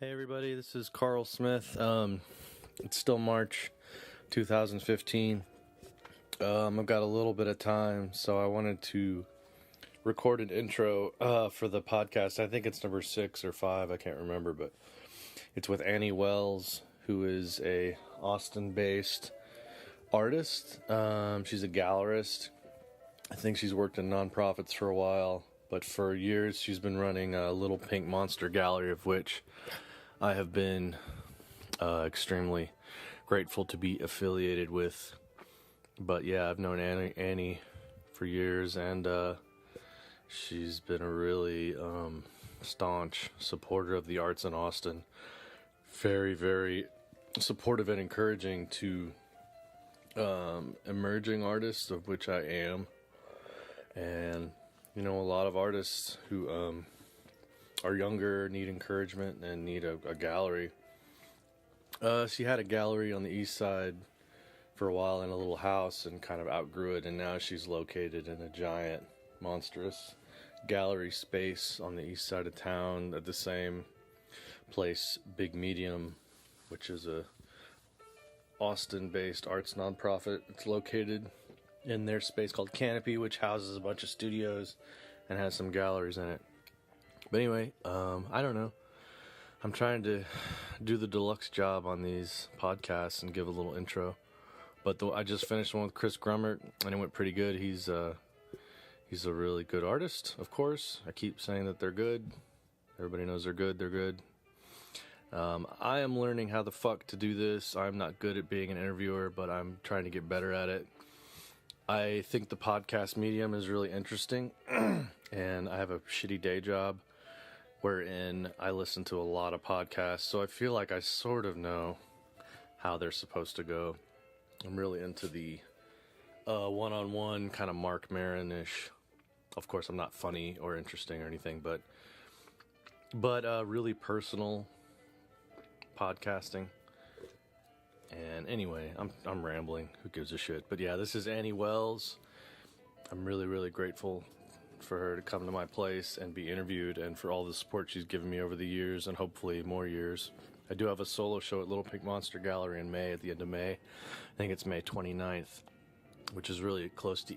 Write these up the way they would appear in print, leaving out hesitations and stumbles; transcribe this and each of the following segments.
Hey everybody, this is Carl Smith. It's still March 2015. I've got a little bit of time, so I wanted to record an intro for the podcast. I think it's number 6 or 5, I can't remember, but it's with Annie Wells, who is a Austin-based artist. She's a gallerist. I think she's worked in nonprofits for a while, but for years she's been running a Little Pink Monster Gallery, of which I have been extremely grateful to be affiliated with. But yeah, I've known Annie for years, and she's been a really staunch supporter of the arts in Austin. Very, very supportive and encouraging to emerging artists, of which I am. And, you know, a lot of artists who are younger, need encouragement, and need a gallery. She had a gallery on the east side for a while in a little house and kind of outgrew it, and now she's located in a giant, monstrous gallery space on the east side of town at the same place, Big Medium, which is a Austin-based arts nonprofit. It's located in their space called Canopy, which houses a bunch of studios and has some galleries in it. But anyway, I don't know. I'm trying to do the deluxe job on these podcasts and give a little intro. But I just finished one with Chris Grummert, and it went pretty good. He's a really good artist, of course. I keep saying that they're good. Everybody knows they're good. They're good. I am learning how the fuck to do this. I'm not good at being an interviewer, but I'm trying to get better at it. I think the podcast medium is really interesting, and I have a shitty day job wherein I listen to a lot of podcasts, so I feel like I sort of know how they're supposed to go. I'm really into the one-on-one kind of Mark Maron-ish. Of course, I'm not funny or interesting or anything, but really personal podcasting. And anyway, I'm rambling. Who gives a shit? But yeah, this is Annie Wells. I'm really, really grateful for her to come to my place and be interviewed, and for all the support she's given me over the years, and hopefully more years. I do have a solo show at Little Pink Monster Gallery in May, at the end of May. I think it's May 29th, which is really close to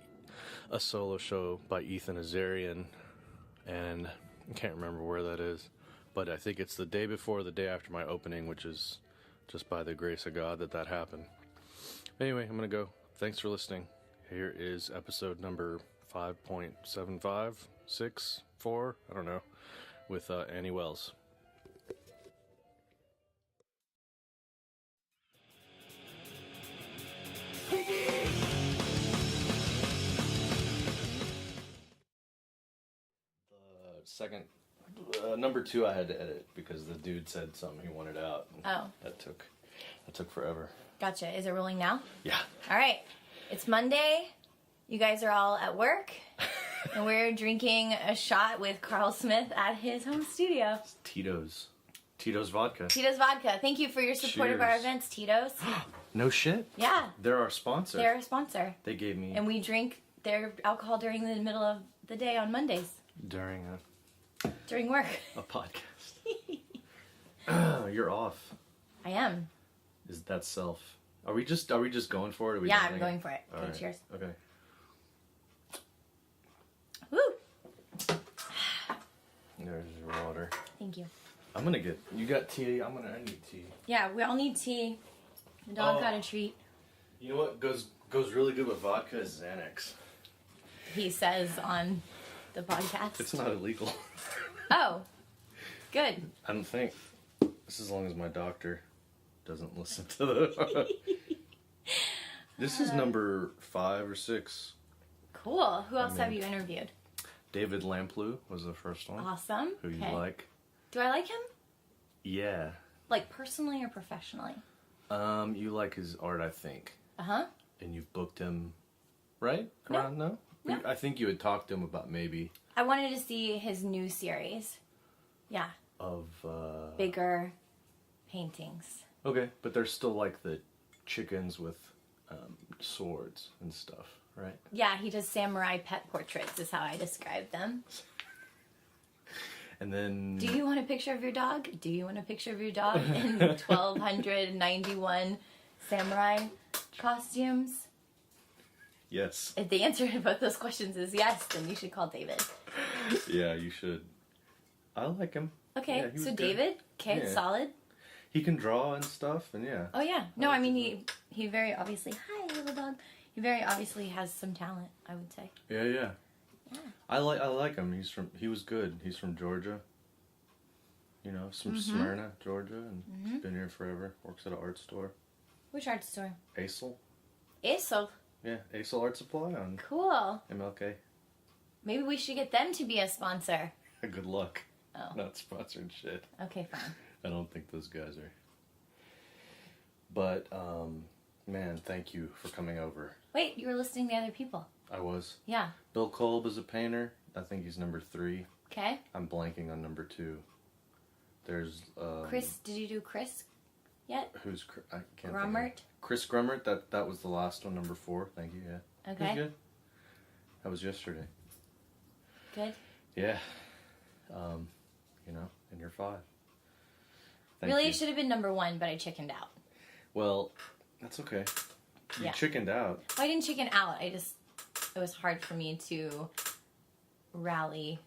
a solo show by Ethan Azarian, and I can't remember where that is, but I think it's the day before, the day after my opening, which is just by the grace of God that happened. Anyway, I'm gonna go. Thanks for listening. Here is episode number 5.7564, I don't know, with Annie Wells. Number 2 I had to edit because the dude said something he wanted out. Oh. That took forever. Gotcha. Is it rolling now? Yeah. All right. It's Monday. You guys are all at work. And we're drinking a shot with Carl Smith at his home studio. It's Tito's vodka. Tito's vodka. Thank you for your support of our events, Tito's. No shit? Yeah. They're our sponsor. They're our sponsor. They gave me... And we drink their alcohol during the middle of the day on Mondays. During work. A podcast. You're off. I am. Is that self? Are we just going for it? Yeah, I'm going for it. Okay, right. Cheers. Okay. Woo! There's your water. Thank you. You got tea? I need tea. Yeah, we all need tea. The dog got a treat. You know what goes really good with vodka is Xanax. He says on the podcast. It's not illegal. Oh, good. I don't think. This as long as my doctor doesn't listen to the... This is number 5 or 6. Cool. Who else have you interviewed? David Lamplugh was the first one. Awesome. Who you like? Do I like him? Yeah. Like personally or professionally? You like his art, I think. Uh-huh. And you've booked him, right? No. Around, no? I think you had talked to him about maybe... I wanted to see his new series. Yeah. Of, bigger paintings. Okay, but there's still like the chickens with swords and stuff, right? Yeah, he does samurai pet portraits is how I describe them. And then... Do you want a picture of your dog? Do you want a picture of your dog in 1291 samurai costumes? Yes. If the answer to both those questions is yes, then you should call David. Yeah, you should. I like him. Okay, Yeah, so good. David, okay, Yeah. solid. He can draw and stuff, and yeah. Oh yeah, no, I mean he very obviously, hi little dog. He very obviously has some talent, I would say. Yeah. Yeah. I like him. He was good. He's from Georgia. You know, Smyrna, Georgia, and he's been here forever. Works at an art store. Which art store? Acel. Acel. Yeah, Acel Art Supply on Cool. MLK. Maybe we should get them to be a sponsor. Good luck. Oh. Not sponsored shit. Okay, fine. I don't think those guys are. But, man, thank you for coming over. Wait, you were listing the other people. I was. Yeah. Bill Kolb is a painter. I think he's number 3. Okay. I'm blanking on number 2. There's, Chris, did you do Chris yet? Who's, I can't Grummert? think of Chris Grummert, that was the last one, number 4. Thank you, yeah. Okay. He's good. That was yesterday. Good. Yeah. You know, and you're 5. Thank Really, you. it should have been number 1, but I chickened out. Well, that's okay. You Yeah. chickened out. Well, I didn't chicken out. It was hard for me to rally,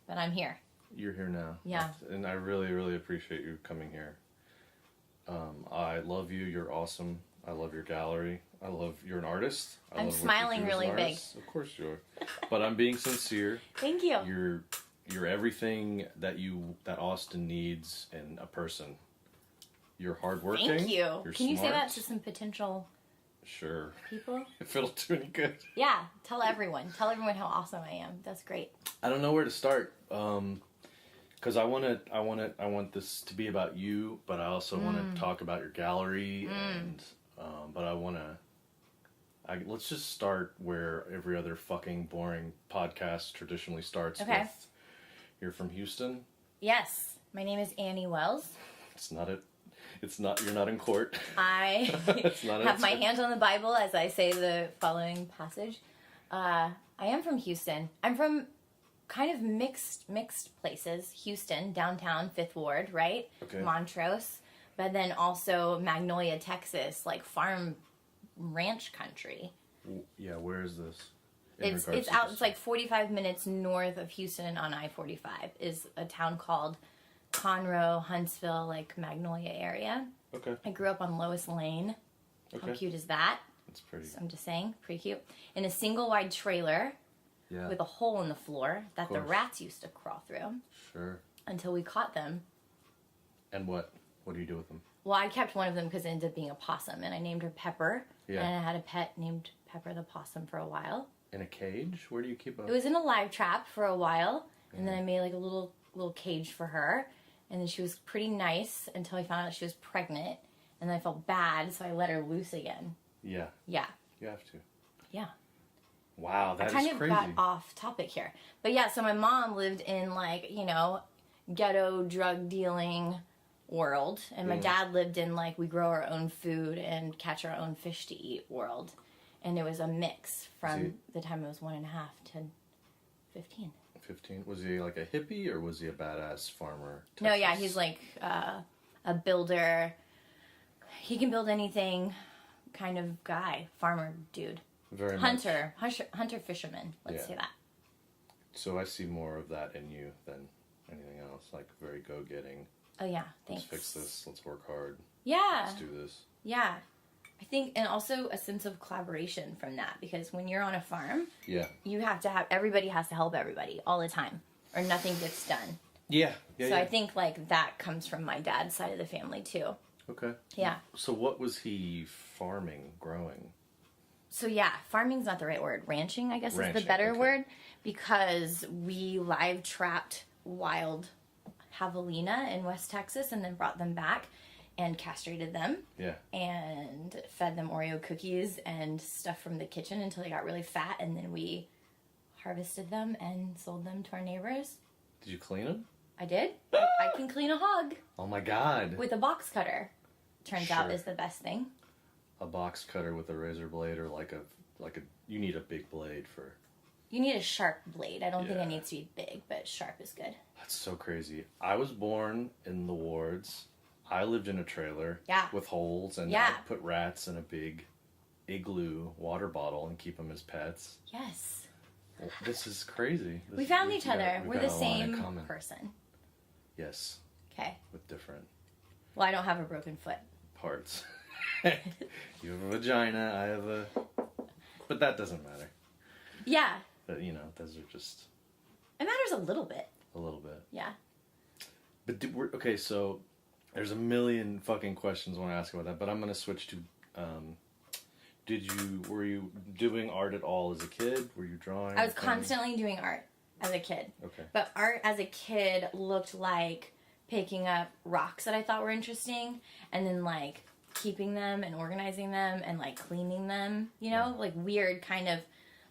but I'm here. You're here now. Yeah. And I really, really appreciate you coming here. I love you. You're awesome. I love your gallery. You're an artist. I'm love what you smiling do as an really big. artist. Of course you are. But I'm being sincere. Thank you. You're everything that Austin needs in a person. You're hardworking. Thank you. You're Can you say smart. that to some potential Sure. people? If it'll do any good. Yeah. Tell everyone. Tell everyone how awesome I am. That's great. I don't know where to start. Because I want this to be about you, but I also want to talk about your gallery, and but let's just start where every other fucking boring podcast traditionally starts. Okay. With, you're from Houston. Yes. My name is Annie Wells. You're not in court. I It's not have my hand on the Bible as I say the following passage. I am from Houston. I'm from kind of mixed places. Houston, downtown, 5th Ward, right? Okay. Montrose. But then also Magnolia, Texas, like farm ranch country. Yeah, where is this? It's like 45 minutes north of Houston on I-45 is a town called Conroe, Huntsville, like Magnolia area. Okay. I grew up on Lois Lane. Okay. How cute is that? It's pretty. So I'm just saying, pretty cute. In a single wide trailer Yeah. with a hole in the floor that the course. rats used to crawl through Sure. until we caught them. And what? What do you do with them? Well, I kept one of them because it ended up being a possum, and I named her Pepper. Yeah. And I had a pet named Pepper the possum for a while. In a cage? Where do you keep them? It was in a live trap for a while, and then I made like a little cage for her, and then she was pretty nice until I found out she was pregnant, and then I felt bad, so I let her loose again. Yeah. Yeah. You have to. Yeah. Wow, that is I kind of crazy. got off topic here. But yeah, so my mom lived in like, ghetto drug dealing world. And my dad lived in like, we grow our own food and catch our own fish to eat world. And it was a mix from the time I was 1.5 to 15. 15? Was he like a hippie or was he a badass farmer? No, yeah, Texas? he's like a builder. He can build anything kind of guy, farmer dude. Very much. Hunter fisherman, let's say that. So I see more of that in you than anything else. Like very go-getting. Oh yeah, thanks. Let's fix this. Let's work hard. Yeah. Let's do this. Yeah. I think, and also a sense of collaboration from that, because when you're on a farm, Yeah. you have to have, everybody has to help everybody all the time, or nothing gets done. Yeah. So I think like that comes from my dad's side of the family too. Okay. Yeah. So what was he farming, growing? So yeah, farming's not the right word. Ranching, I guess, is Ranching, the better okay. word, because we live trapped wild javelina in West Texas and then brought them back and castrated them. Yeah. And fed them Oreo cookies and stuff from the kitchen until they got really fat, and then we harvested them and sold them to our neighbors. Did you clean them? I did. I can clean a hog Oh my God. with a box cutter. Turns out Sure. is the best thing. A box cutter with a razor blade or like you need a big blade for... You need a sharp blade. I don't think Yeah. it needs to be big, but sharp is good. That's so crazy. I was born in the wards. I lived in a trailer Yeah. with holes, and Yeah. I put rats in a big igloo water bottle and keep them as pets. Yes. Well, this is crazy. We found each other. We've We're got the a lot in same common. person. Yes, Okay. with different Well, I don't have a broken foot. parts. You have a vagina, I have a... But that doesn't matter. Yeah. But, those are just It matters a little bit. a little bit. Yeah. But okay, so there's a million fucking questions I want to ask about that, but I'm going to switch to... were you doing art at all as a kid? Were you drawing? I was constantly doing art as a kid. Okay. But art as a kid looked like picking up rocks that I thought were interesting and then like keeping them and organizing them and like cleaning them, like weird kind of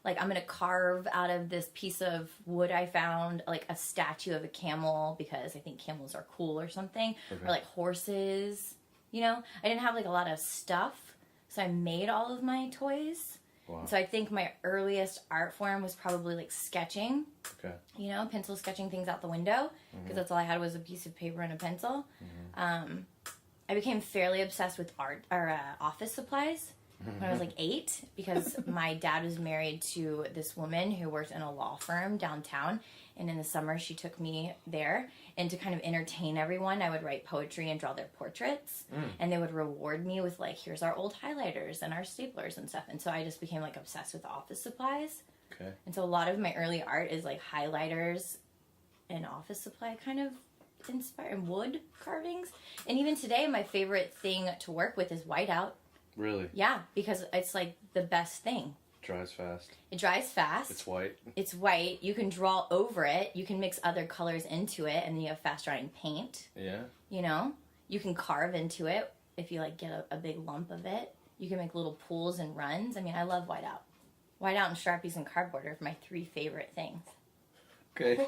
like I'm going to carve out of this piece of wood I found like a statue of a camel because I think camels are cool or something, Okay. or like horses, I didn't have like a lot of stuff, so I made all of my toys. Wow. So I think my earliest art form was probably like sketching. Okay. Pencil sketching things out the window because that's all I had was a piece of paper and a pencil. I became fairly obsessed with art or office supplies when I was like 8 because my dad was married to this woman who worked in a law firm downtown, and in the summer she took me there, and to kind of entertain everyone I would write poetry and draw their portraits, and they would reward me with like, here's our old highlighters and our staplers and stuff, and so I just became like obsessed with office supplies. Okay. And so a lot of my early art is like highlighters and office supply kind of inspired, and wood carvings. And even today, my favorite thing to work with is whiteout. Really? Yeah, because it's like the best thing. Dries fast. It dries fast. It's white. It's white. You can draw over it. You can mix other colors into it, and then you have fast drying paint. Yeah. You can carve into it if you like get a big lump of it. You can make little pools and runs. I mean, I love whiteout. Whiteout and Sharpies and cardboard are my 3 favorite things. Okay.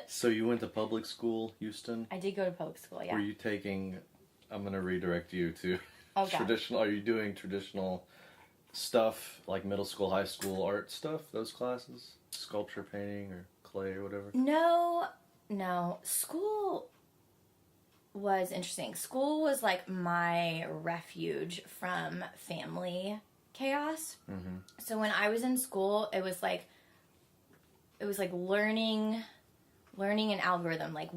So you went to public school, Houston? I did go to public school, yeah. Were you taking... I'm going to redirect you to Okay. traditional... Are you doing traditional stuff, like middle school, high school art stuff, those classes? Sculpture, painting, or clay, or whatever? No. School was interesting. School was like my refuge from family chaos. Mm-hmm. So when I was in school, it was like learning an algorithm. Like,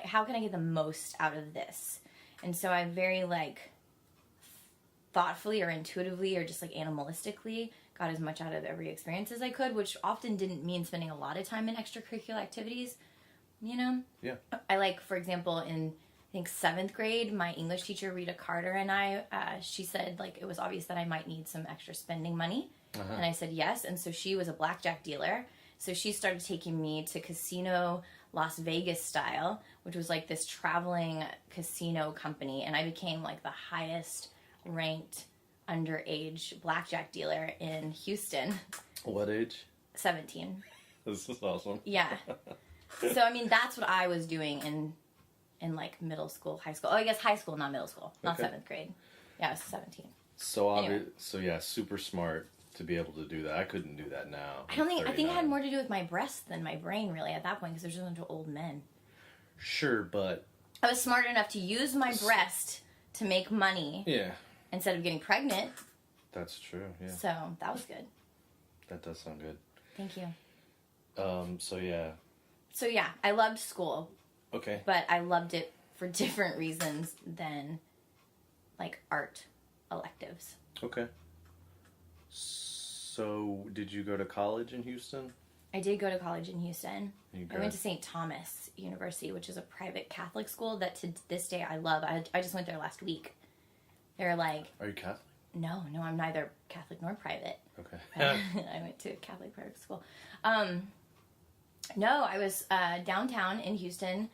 how can I get the most out of this? And so I very like thoughtfully or intuitively or just like animalistically got as much out of every experience as I could, which often didn't mean spending a lot of time in extracurricular activities, Yeah. I like, for example, in I think 7th grade, my English teacher, Rita Carter, and I, she said like it was obvious that I might need some extra spending money. Uh-huh. And I said yes. And so she was a blackjack dealer. So she started taking me to casino Las Vegas style, which was like this traveling casino company. And I became like the highest ranked underage blackjack dealer in Houston. What age? 17. This is awesome. Yeah. So, I mean, that's what I was doing in like middle school, high school. Oh, I guess high school, not middle school. Not Okay. 7th grade. Yeah, I was 17. So Anyway. So yeah, super smart to be able to do that. I couldn't do that now. I think it had 39. more to do with my breast than my brain, really, at that point, because there's just a bunch of old men. Sure, but I was smart enough to use my breast to make money yeah, instead of getting pregnant. that's true. Yeah, So that was good. that does sound good. Thank you. So yeah, So yeah, I loved school, okay. but I loved it for different reasons than like art electives. Okay. So, did you go to college in Houston? I did go to college in Houston. You I went to St. Thomas University, which is a private Catholic school that to this day I love. I just went there last week. They're like, Are you Catholic? no, I'm neither Catholic nor private. Okay. I went to a Catholic private school. No, I was downtown in Houston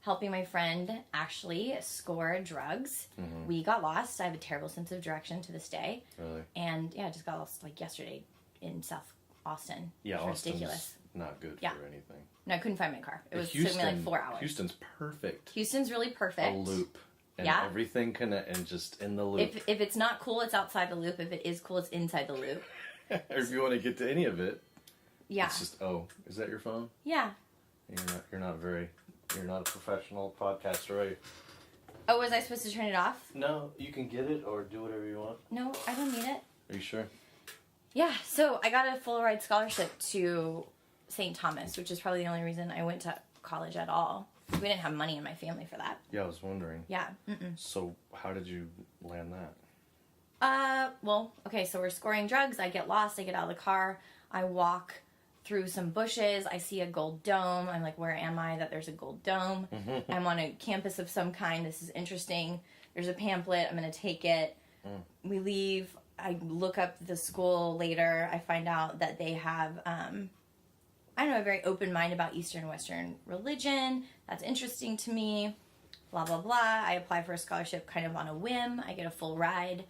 helping my friend Ashley score drugs. Mhm. We got lost. I have a terrible sense of direction to this day. Really? And yeah, I just got lost like yesterday in South Austin. Yeah, It was Austin's ridiculous. not good Yeah. for anything. No, I couldn't find my car. It But took me like 4 hours. Houston's perfect. Houston's really perfect. A loop. And Yeah. everything and just in the loop. If it's not cool, it's outside the loop. If it is cool, it's inside the loop. or if you want to get to any of it. Yeah. It's just, is that your phone? Yeah. You're not a professional podcaster, are you? Oh, was I supposed to turn it off? No, you can get it or do whatever you want. No, I don't need it. Are you sure? Yeah, so I got a full ride scholarship to St. Thomas, which is probably the only reason I went to college at all. We didn't have money in my family for that. Yeah, I was wondering. Yeah. So how did you land that? Well, okay, so we're scoring drugs. I get lost. I get out of the car. I walk through some bushes. I see a gold dome. I'm like, where am I that there's a gold dome? I'm on a campus of some kind. This is interesting. There's a pamphlet. I'm going to take it. We leave. I look up the school later. I find out that they have, I don't know, a very open mind about Eastern and Western religion. That's interesting to me. Blah, blah, blah. I apply for a scholarship kind of on a whim. I get a full ride.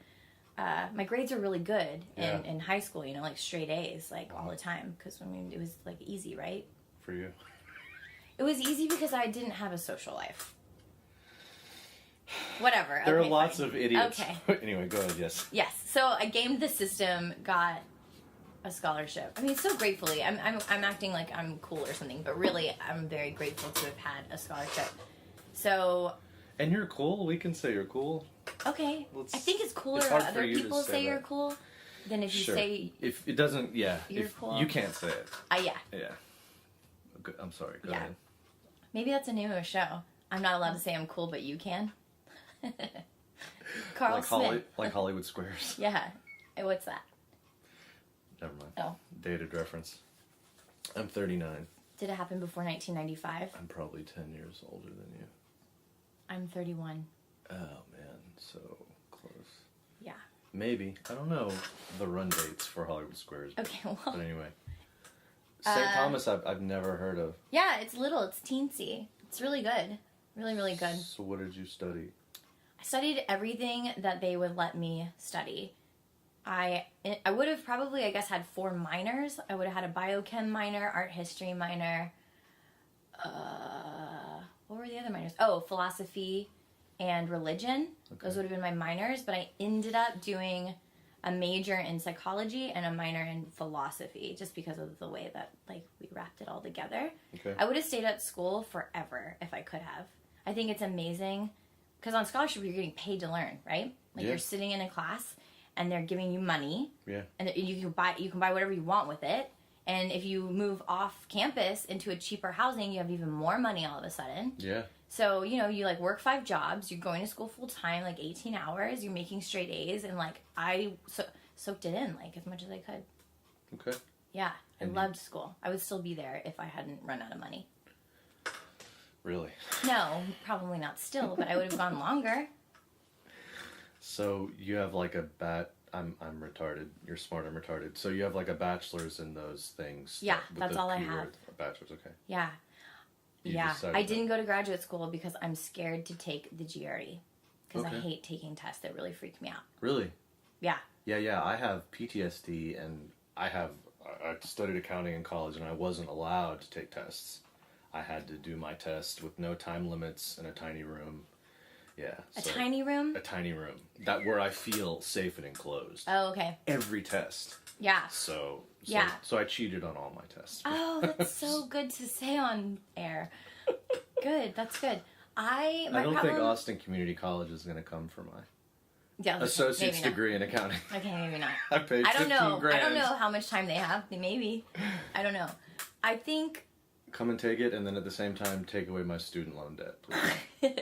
My grades are really good in high school, you know, like straight A's, like all the time. Because, I mean, it was like easy, right? For you? It was easy because I didn't have a social life. Whatever. There are lots of idiots. Okay. Anyway, go ahead, yes. Yes. So I gamed the system, got a scholarship. I mean, so gratefully. I'm acting like I'm cool or something, but really I'm very grateful to have had a scholarship. So... And you're cool. We can say you're cool. Okay. I think it's cooler it's when hard for other you to people say say you're that. cool than if you say... If it doesn't, you're if cool. you can't say it. Yeah. Yeah. Good. I'm sorry. Go Yeah. ahead. Maybe that's a name of a show. I'm not allowed to say I'm cool, but you can. Carl Smith. Like Hollywood Squares. Yeah. Hey, what's that? Never mind. Oh. Dated reference. I'm 39. Did it happen before 1995? I'm probably 10 years older than you. I'm 31. Oh, man. So close. Yeah. Maybe. I don't know the run dates for Hollywood Squares. Okay, well. But anyway. St. Thomas, I've never heard of. Yeah, it's little. It's teensy. It's really good. Really, really good. So what did you study? I studied everything that they would let me study. I would have probably, I guess, had 4 minors. I would have had a biochem minor, art history minor. What were the other minors? Oh, philosophy and religion. Okay. Those would have been my minors, but I ended up doing a major in psychology and a minor in philosophy just because of the way that, like, we wrapped it all together. Okay. I would have stayed at school forever if I could have. I think it's amazing because on scholarship you're getting paid to learn, right? Like you're sitting in a class and they're giving you money. Yeah. And you can buy whatever you want with it. And if you move off campus into a cheaper housing, you have even more money all of a sudden. Yeah. So, you know, you like work 5 jobs, you're going to school full time, like 18 hours, you're making straight A's, and like I soaked it in like as much as I could. Okay. Yeah. I loved school. I would still be there if I hadn't run out of money. Really? No, probably not still, but I would have gone longer. So you have like I'm retarded. You're smart. I'm retarded. So you have like a bachelor's in those things. Yeah, that's all I have. A bachelor's, okay. Yeah. I didn't go to graduate school because I'm scared to take the GRE. Because I hate taking tests that really freak me out. Really? Yeah. Yeah. I have PTSD and I studied accounting in college and I wasn't allowed to take tests. I had to do my test with no time limits in a tiny room. Yeah. A tiny room? A tiny room. Where I feel safe and enclosed. Oh, okay. Every test. Yeah. So yeah. So I cheated on all my tests. Oh, that's so good to say on air. Good. That's good. I don't think Austin Community College is going to come for my associate's degree in accounting. Okay, maybe not. I paid $15,000. I don't know how much time they have. Maybe. I don't know. I think... Come and take it, and then at the same time, take away my student loan debt, please.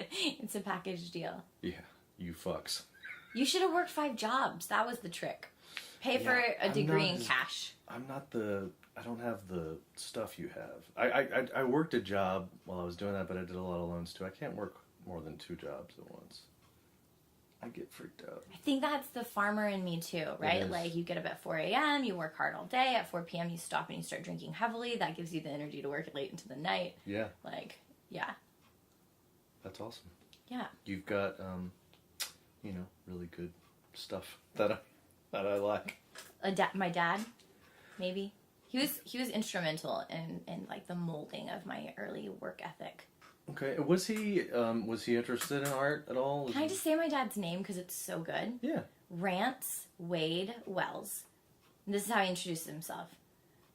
It's a package deal. Yeah, you fucks. You should have worked 5 jobs. That was the trick. Pay for a degree in cash. I don't have the stuff you have. I worked a job while I was doing that, but I did a lot of loans too. I can't work more than 2 jobs at once. I get freaked out. I think that's the farmer in me too, right? Like you get up at 4 a.m., you work hard all day. At 4 p.m., you stop and you start drinking heavily. That gives you the energy to work late into the night. Yeah. Like, yeah. That's awesome. Yeah. You've got, really good stuff that I like. My dad, maybe. He was instrumental in like the molding of my early work ethic. Okay. Was he interested in art at all? Can I just say my dad's name because it's so good? Yeah. Rance Wade Wells. And this is how he introduces himself.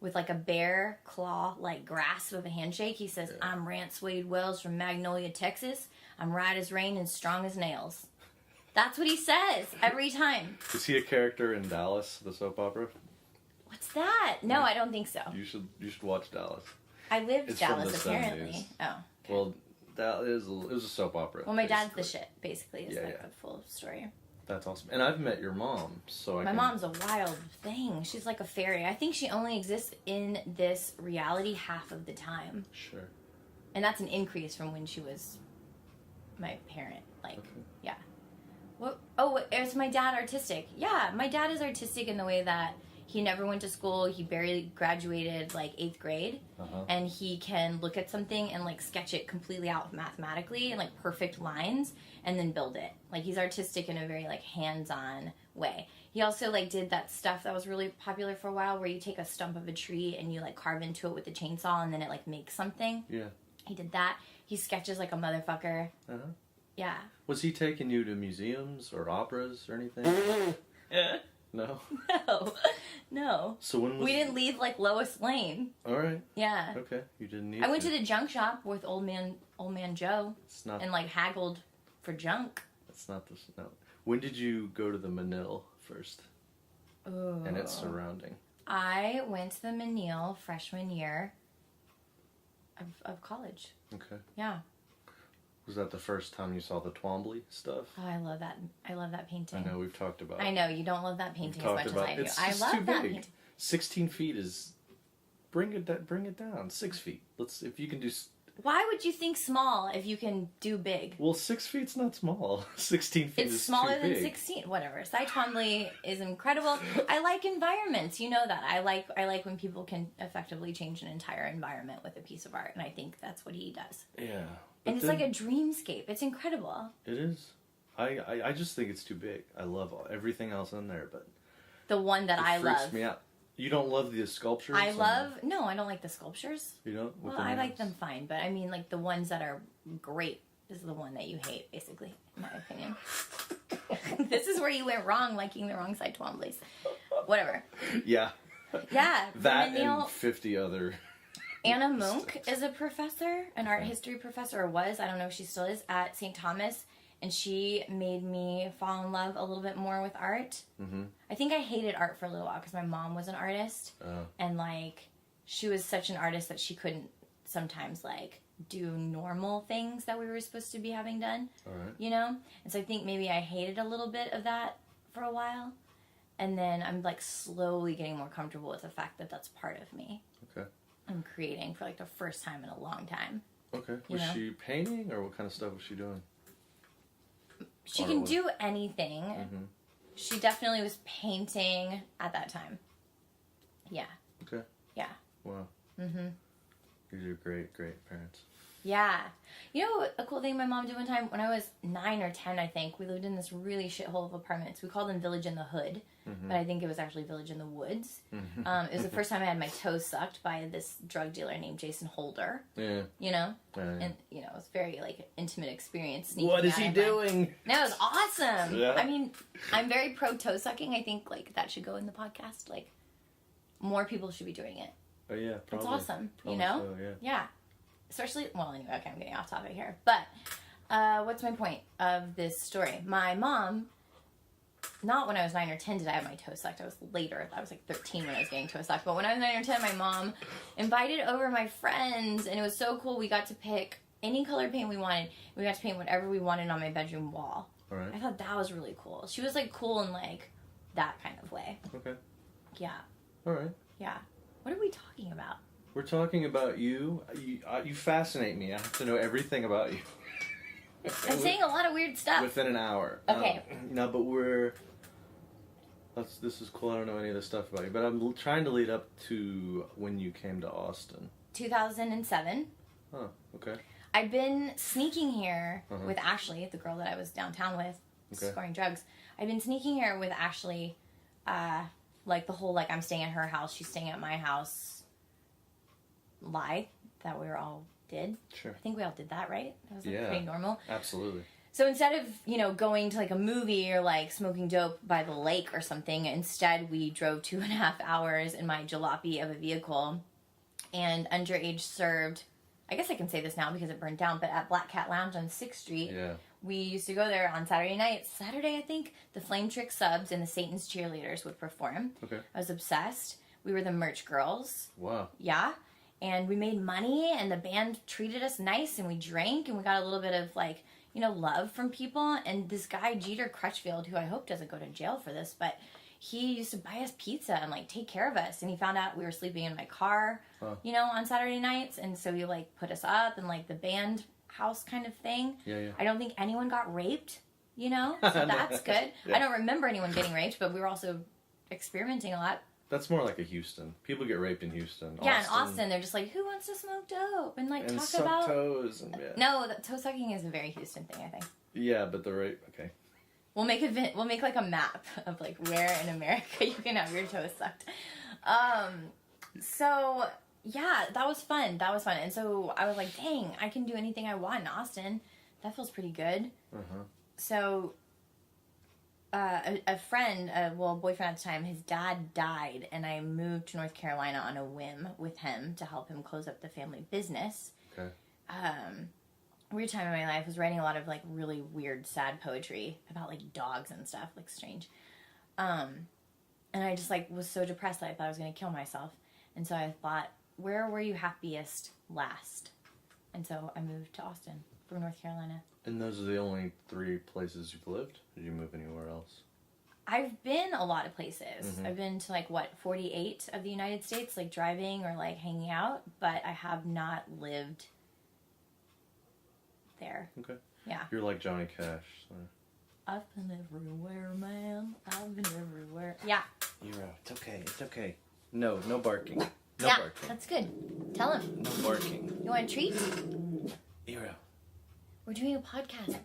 With like a bear claw, like grasp of a handshake. He says, I'm Rance Wade Wells from Magnolia, Texas. I'm right as rain and strong as nails. That's what he says every time. Is he a character in Dallas, the soap opera? What's that? No, I don't think so. You should watch Dallas. I lived It's Dallas, from the apparently. 70s. Oh. Okay. Well, it was a soap opera. Well, my dad's basically. the shit, basically, is like the full story. That's awesome. And I've met your mom, so My mom's a wild thing. She's like a fairy. I think she only exists in this reality half of the time. Sure. And that's an increase from when she was my parent. Like, yeah. What? Oh, is my dad artistic? Yeah, my dad is artistic in the way that he never went to school. He barely graduated, like, 8th grade. And he can look at something and, like, sketch it completely out mathematically in, like, perfect lines and then build it. Like, he's artistic in a very, like, hands-on way. He also, like, did that stuff that was really popular for a while where you take a stump of a tree and you, like, carve into it with a chainsaw and then it, like, makes something. Yeah. He did that. He sketches like a motherfucker. Yeah. Was he taking you to museums or operas or anything? No? No. So when was... We didn't leave, like, Lois Lane. All right. Yeah. Okay. You didn't need I went to the junk shop with old man Joe. It's not... And, like, haggled for junk. That's not the... No. When did you go to the Menil first? Ooh. And its surrounding? I went to the Menil freshman year of college. Okay. Yeah. Was that the first time you saw the Twombly stuff? Oh, I love that. I love that painting. I know, we've talked about it. I know, you don't love that painting as much as I do. I It's love too that big. painting. 16 feet is... Bring it down. 6 feet. If you can do... Why would you think small if you can do big? Well, 6 feet's not small. 16 feet It's is smaller too than big. 16. Whatever. Cy Twombly is incredible. I like environments. You know that. I like when people can effectively change an entire environment with a piece of art, and I think that's what he does. Yeah. And it's like a dreamscape. It's incredible. It is. I just think it's too big. I love everything else in there, but... The one that I love. It freaks me out. You don't love the sculptures? No, I don't like the sculptures. You don't? Well, I like them fine, but I mean, like, the ones that are great is the one that you hate, basically, in my opinion. This is where you went wrong, liking the wrong Cy Twomblys. Whatever. Yeah. Yeah. That and 50 other... Anna Munk is a professor, an art history professor, or was, I don't know if she still is, at St. Thomas. And she made me fall in love a little bit more with art. Mm-hmm. I think I hated art for a little while because my mom was an artist. And, like, she was such an artist that she couldn't sometimes, like, do normal things that we were supposed to be having done. All right. You know? And so I think maybe I hated a little bit of that for a while. And then I'm, like, slowly getting more comfortable with the fact that that's part of me. Okay. I'm creating for, like, the first time in a long time. Okay. Was she painting, or what kind of stuff was she doing? She can do anything. Mm-hmm. She definitely was painting at that time. Yeah. Okay. Yeah. Wow. Mm-hmm. These are great, great parents. Yeah. You know a cool thing my mom did one time? When I was 9 or 10, I think, we lived in this really shithole of apartments. We called them Village in the Hood, but I think it was actually Village in the Woods. It was the first time I had my toes sucked by this drug dealer named Jason Holder. Yeah. You know? Yeah. And, you know, it was a very, like, intimate experience. What is he doing? No, it was awesome. Yeah. I mean, I'm very pro toe sucking. I think, like, that should go in the podcast. Like, more people should be doing it. Oh, yeah, probably. It's awesome, Probably you know? So, yeah. Yeah. Especially, well, anyway, okay, I'm getting off topic here. But, what's my point of this story? My mom, not when I was 9 or 10 did I have my toe sucked. I was later. I was like 13 when I was getting toe sucked. But when I was 9 or 10, my mom invited over my friends, and it was so cool. We got to pick any color paint we wanted. We got to paint whatever we wanted on my bedroom wall. All right. I thought that was really cool. She was, like, cool in, like, that kind of way. Okay. Yeah. All right. Yeah. What are we talking about? We're talking about you. You fascinate me. I have to know everything about you. I'm saying a lot of weird stuff. Within an hour. Okay. No, but this is cool. I don't know any of this stuff about you, but I'm trying to lead up to when you came to Austin. 2007. Oh, okay. I've been sneaking here with Ashley, the girl that I was downtown with, scoring drugs. I've been sneaking here with Ashley, like the whole, like, I'm staying at her house, she's staying at my house lie that we all did. Sure. I think we all did that, right? That was, like, Yeah. pretty normal. Absolutely. So instead of, you know, going to like a movie or like smoking dope by the lake or something, instead we drove 2.5 hours in my jalopy of a vehicle and underage served, I guess I can say this now because it burned down, but at Black Cat Lounge on 6th Street, we used to go there on Saturday nights. Saturday, I think, the Flame Trick Subs and the Satan's Cheerleaders would perform. Okay. I was obsessed. We were the merch girls. Wow. Yeah. And we made money and the band treated us nice and we drank and we got a little bit of like, you know, love from people. And this guy, Jeter Crutchfield, who I hope doesn't go to jail for this, but he used to buy us pizza and like take care of us. And he found out we were sleeping in my car, you know, on Saturday nights. And so he like put us up in like the band house kind of thing. Yeah. I don't think anyone got raped, you know, so that's good. I don't remember anyone getting raped, but we were also experimenting a lot. That's more like a Houston. People get raped in Houston. Yeah, in Austin, they're just like, who wants to smoke dope? And like and talk suck about toes. And, No, toe sucking is a very Houston thing, I think. Yeah, but the rape, okay. We'll make like a map of like where in America you can have your toes sucked. So yeah, that was fun. And so I was like, dang, I can do anything I want in Austin. That feels pretty good. So a friend, boyfriend at the time, his dad died, and I moved to North Carolina on a whim with him to help him close up the family business. Okay. Weird time in my life. I was writing a lot of like really weird, sad poetry about like dogs and stuff, like strange. And I just like was so depressed that I thought I was going to kill myself. And so I thought, where were you happiest last? And so I moved to Austin from North Carolina. And those are the only 3 places you've lived? Did you move anywhere else? I've been a lot of places. I've been to like 48 of the United States, like driving or like hanging out, but I have not lived there. Okay. Yeah. You're like Johnny Cash. So. I've been everywhere, man. I've been everywhere. Yeah. You're out. It's okay. It's okay. No barking. No barking. That's good. Tell him. No barking. You want a treat? You're out. We're doing a podcast.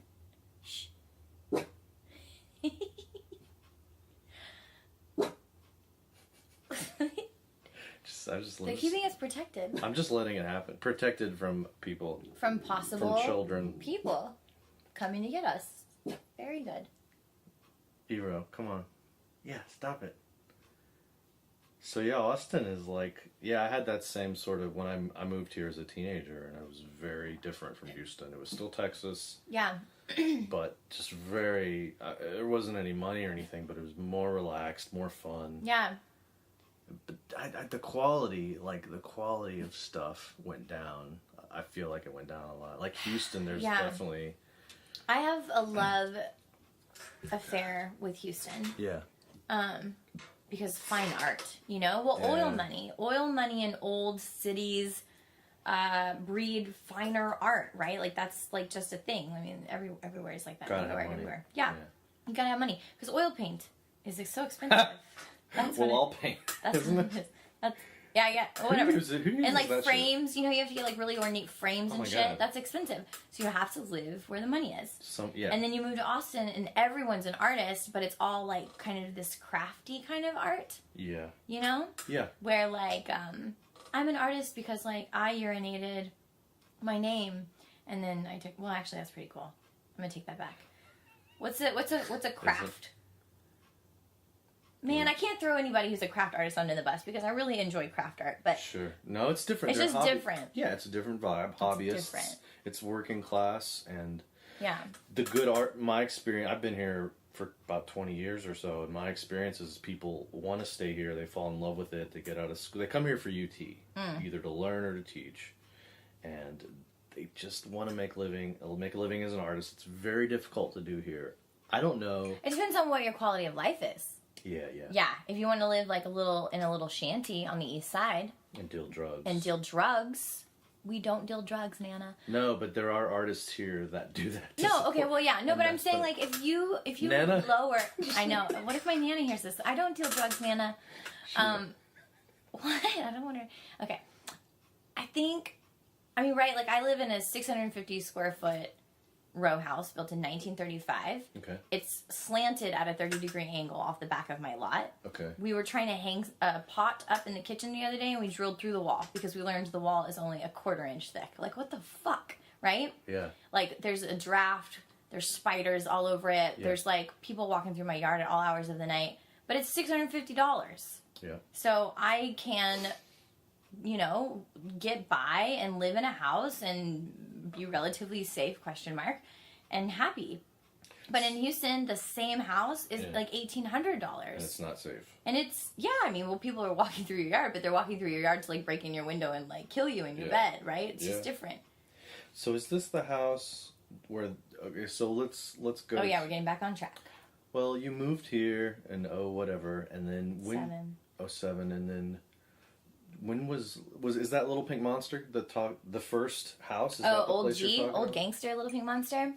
Shh. They're keeping us protected. I'm just letting it happen. Protected from people. From possible from children. People coming to get us. Very good. Hero, come on. Yeah, stop it. So yeah, Austin is like, I had that same sort of, when I moved here as a teenager, and it was very different from Houston. It was still Texas. Yeah. But just very, there wasn't any money or anything, but it was more relaxed, more fun. Yeah. But the quality of stuff went down. I feel like it went down a lot. Like Houston, there's definitely... I have a love affair with Houston. Yeah. Because fine art, you know? Well, oil money in old cities breed finer art, right? Like that's like just a thing. I mean, everywhere is like that. Everywhere. Yeah. You gotta have money. Because oil paint is like, so expensive. That's I'll paint. Isn't it? Yeah, whatever. Who uses and like frames, you know, you have to get like really ornate frames and shit. God. That's expensive. So you have to live where the money is. And then you move to Austin and everyone's an artist, but it's all like kind of this crafty kind of art. Yeah. You know? Yeah. Where like, I'm an artist because like I urinated my name and then I took, well actually that's pretty cool. I'm gonna take that back. What's a craft? Man, I can't throw anybody who's a craft artist under the bus because I really enjoy craft art, but... Sure. No, it's different. It's just different. Yeah, it's a different vibe. Hobbyists. It's working class, and... Yeah. The good art, my experience... I've been here for about 20 years or so, and my experience is people want to stay here, they fall in love with it, they get out of school... They come here for UT, either to learn or to teach, and they just want to make a living as an artist. It's very difficult to do here. I don't know... It depends on what your quality of life is. Yeah. Yeah, if you want to live like in a little shanty on the east side. And deal drugs. We don't deal drugs, Nana. No, but there are artists here that do that. No, okay, well, yeah. No, but I'm saying like if you Nana? lower... I know. What if my Nana hears this? I don't deal drugs, Nana. What? I don't want to... Okay. Right, like I live in a 650 square foot row house built in 1935. Okay. It's slanted at a 30-degree angle off the back of my lot. Okay. We were trying to hang a pot up in the kitchen the other day, and we drilled through the wall because we learned the wall is only a 1/4 inch thick. Like, what the fuck, right? Yeah. Like, there's a draft There's spiders all over it. Yeah. There's like people walking through my yard at all hours of the night. But it's $650. Yeah. So I can, you know, get by and live in a house and be relatively safe, and happy. But in Houston, the same house is like $1,800. And it's not safe. And it's, I mean, well, people are walking through your yard, but they're walking through your yard to like break in your window and like kill you in your bed, right? It's just different. So is this the house where, okay, so let's go. Oh yeah, we're getting back on track. Well, you moved here in whatever, and then when 07, and then when was is that Little Pink Monster the first house? Is that the Old place G, you're talking Old about? Gangster, Little Pink Monster,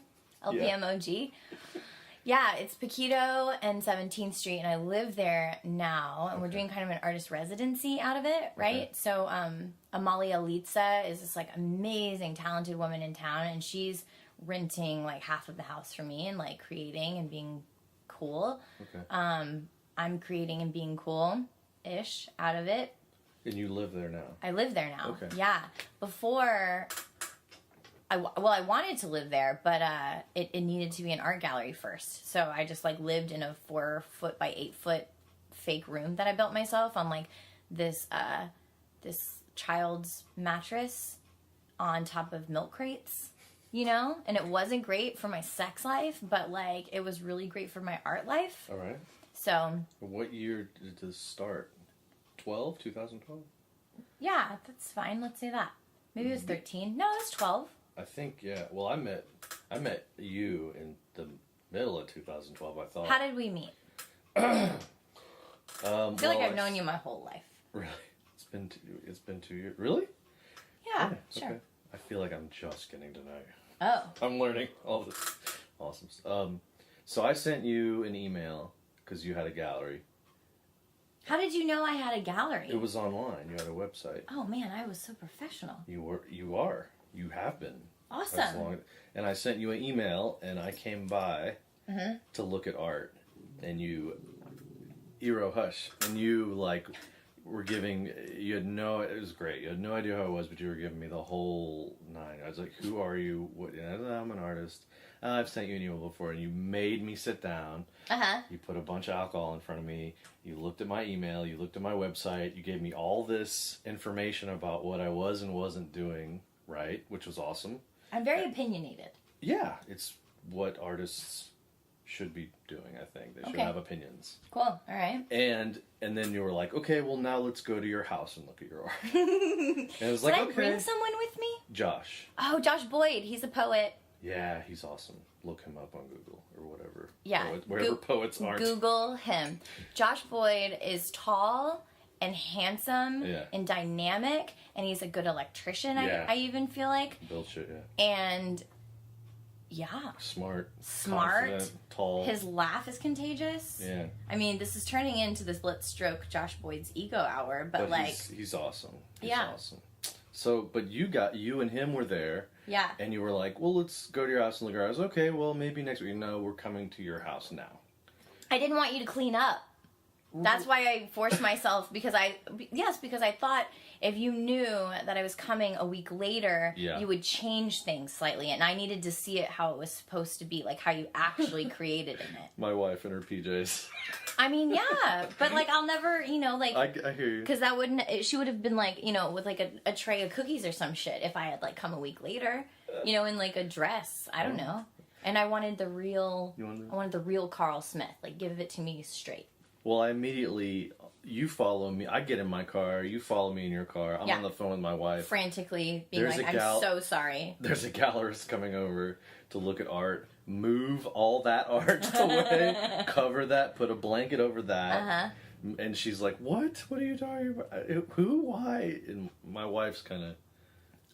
LPMOG. Yeah, it's Paquito and 17th Street, and I live there now, and we're doing kind of an artist residency out of it, right? Okay. So, Amalia Litza is this like amazing, talented woman in town, and she's renting like half of the house for me and like creating and being cool. Okay. I'm creating and being cool-ish out of it. And you live there now? I live there now. Okay. Yeah. Before, I wanted to live there, but it needed to be an art gallery first. So I just like lived in a 4-foot by 8-foot fake room that I built myself on like this child's mattress on top of milk crates, you know? And it wasn't great for my sex life, but like it was really great for my art life. All right. So. What year did this start? 2012? Yeah, that's fine. Let's say that. Maybe it was 13. No, it was 12. I think, yeah. Well, I met you in the middle of 2012, I thought. How did we meet? I feel like I've known you my whole life. Really? It's been 2 years. Really? Yeah, sure. Okay. I feel like I'm just getting to know you. Oh. I'm learning all this awesome stuff. So I sent you an email because you had a gallery. How did you know I had a gallery? It was online. You had a website. Oh man, I was so professional. You have been. Awesome. And I sent you an email, and I came by to look at art, and you, Iro Hush, and you like were giving. It was great. You had no idea who I was, but you were giving me the whole nine. I was like, "Who are you?" What? And I'm an artist. I've sent you an email before, and you made me sit down. You put a bunch of alcohol in front of me. You looked at my email. You looked at my website. You gave me all this information about what I was and wasn't doing right, which was awesome. I'm very opinionated. Yeah, it's what artists should be doing, I think. They should have opinions. Cool. All right. And then you were like, okay, well, now let's go to your house and look at your art. And it was like, Did I bring someone with me? Josh. Oh, Josh Boyd. He's a poet. Yeah, he's awesome. Look him up on Google or whatever. Yeah. Wherever poets aren't. Google him. Josh Boyd is tall and handsome and dynamic, and he's a good electrician, I even feel like. Build shit, yeah. And, Smart. Confident, tall. His laugh is contagious. Yeah. I mean, this is turning into this Let's Stroke Josh Boyd's ego hour, but like... He's awesome. He's awesome. So, but you and him were there. Yeah. And you were like, well, let's go to your house and look at ours. Okay, well, maybe next week. No, we're coming to your house now. I didn't want you to clean up. That's why I forced myself, because I thought if you knew that I was coming a week later, you would change things slightly. And I needed to see it how it was supposed to be, like how you actually created in it. My wife in her PJs. I mean, yeah, but like I'll never, like... I hear you. Because she would have been like, with like a tray of cookies or some shit if I had like come a week later, in like a dress. I don't know. And I wanted the real, Carl Smith. Like, give it to me straight. Well, you follow me. I get in my car. You follow me in your car. I'm on the phone with my wife. Frantically being I'm so sorry. There's a gallerist coming over to look at art. Move all that art away. Cover that. Put a blanket over that. And she's like, what? What are you talking about? Who? Why? And my wife's kind of...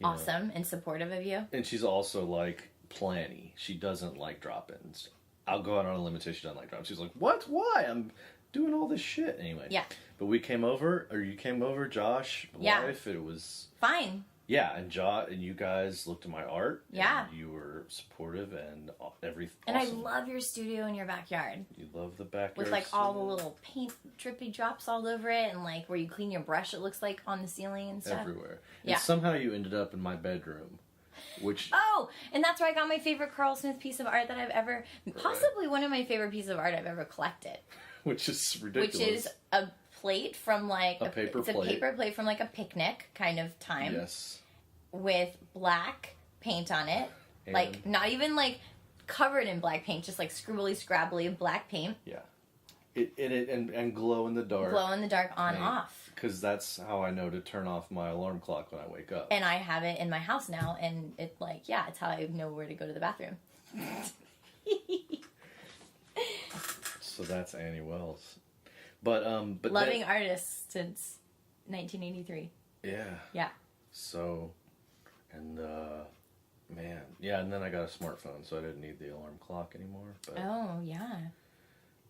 awesome and supportive of you. And she's also like planny. She doesn't like drop-ins. I'll go out on a limitation. She doesn't like drop-ins. She's like, what? Why? I'm doing all this shit anyway. Yeah. But you came over, Josh, my wife. It was fine. Yeah, and you guys looked at my art. Yeah. And you were supportive and everything. And awesome. I love your studio in your backyard. You love the backyard. With like all the little paint drippy drops all over it, and like where you clean your brush, it looks like on the ceiling and stuff. Everywhere. Yeah. And somehow you ended up in my bedroom. Which... Oh, and that's where I got my favorite Carl Smith piece of art that I've ever... Possibly one of my favorite pieces of art I've ever collected. Which is ridiculous. Which is a plate from like... A paper plate. It's a paper plate from like a picnic kind of time. Yes. With black paint on it. And like, not even like covered in black paint, just like scribbly, scrabbly black paint. Yeah. And glow in the dark. Glow in the dark on off. Because that's how I know to turn off my alarm clock when I wake up. And I have it in my house now, and it's like, yeah, it's how I know where to go to the bathroom. So that's Annie Wells. But loving artists since 1983. Yeah. Yeah. So, and man, yeah, and then I got a smartphone, so I didn't need the alarm clock anymore. But, oh yeah.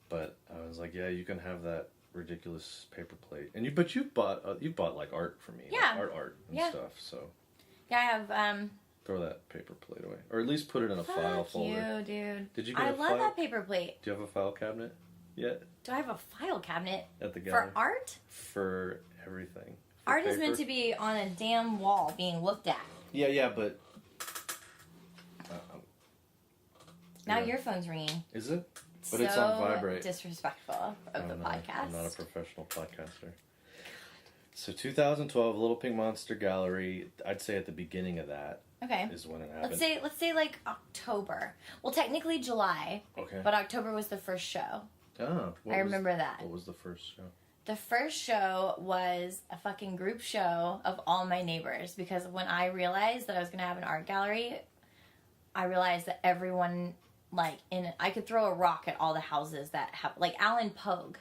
But I was like, yeah, you can have that ridiculous paper plate, and you bought like art for me, yeah, like art and stuff. So yeah, I have throw that paper plate away, or at least put it in a file folder. You, dude. Did you get I love that paper plate. Do you have a file cabinet yet? Do I have a file cabinet at the gallery for art? For everything. For art paper? is meant to be on a damn wall being looked at. Yeah, but now your phone's ringing. Is it? But so it's on vibrate. Disrespectful of the podcast. I'm not a professional podcaster. So 2012, Little Pink Monster Gallery. I'd say at the beginning of that. Okay. Is when it happened. Let's say like October. Well, technically July. Okay. But October was the first show. Oh. I remember that. What was the first show? The first show was a fucking group show of all my neighbors, because when I realized that I was going to have an art gallery, I realized that everyone, like, I could throw a rock at all the houses that have, like, Alan Pogue,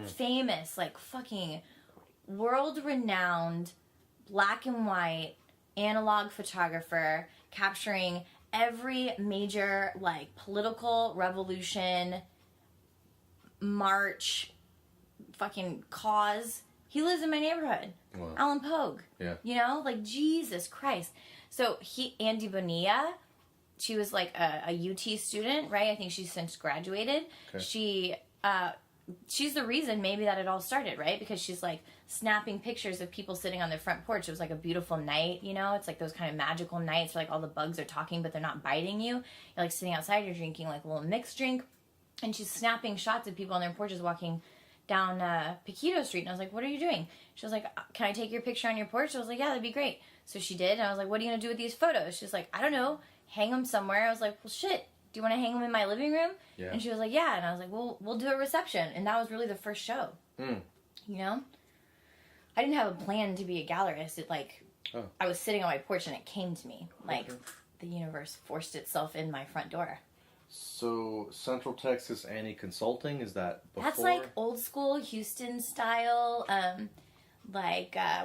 famous, like, fucking world-renowned black and white analog photographer capturing every major, like, political revolution, march, fucking cause. He lives in my neighborhood. Wow. Alan Pogue. Yeah. You know, like, Jesus Christ. So Andy Bonilla, she was like a UT student, right? I think she's since graduated. Okay. She's the reason maybe that it all started, right? Because she's like snapping pictures of people sitting on their front porch. It was like a beautiful night, you know? It's like those kind of magical nights where like all the bugs are talking but they're not biting you. You're like sitting outside, you're drinking like a little mixed drink, and she's snapping shots of people on their porches walking down Paquito Street. And I was like, what are you doing? She was like, can I take your picture on your porch? I was like, yeah, that'd be great. So she did, and I was like, what are you gonna do with these photos? She's like, I don't know, hang them somewhere. I was like, well, shit, do you want to hang them in my living room? Yeah. And she was like, yeah. And I was like, well, we'll do a reception. And that was really the first show. You know? I didn't have a plan to be a gallerist. It, like, I was sitting on my porch and it came to me. Like, the universe forced itself in my front door. So, Central Texas Annie Consulting, is that before? That's like old school Houston style,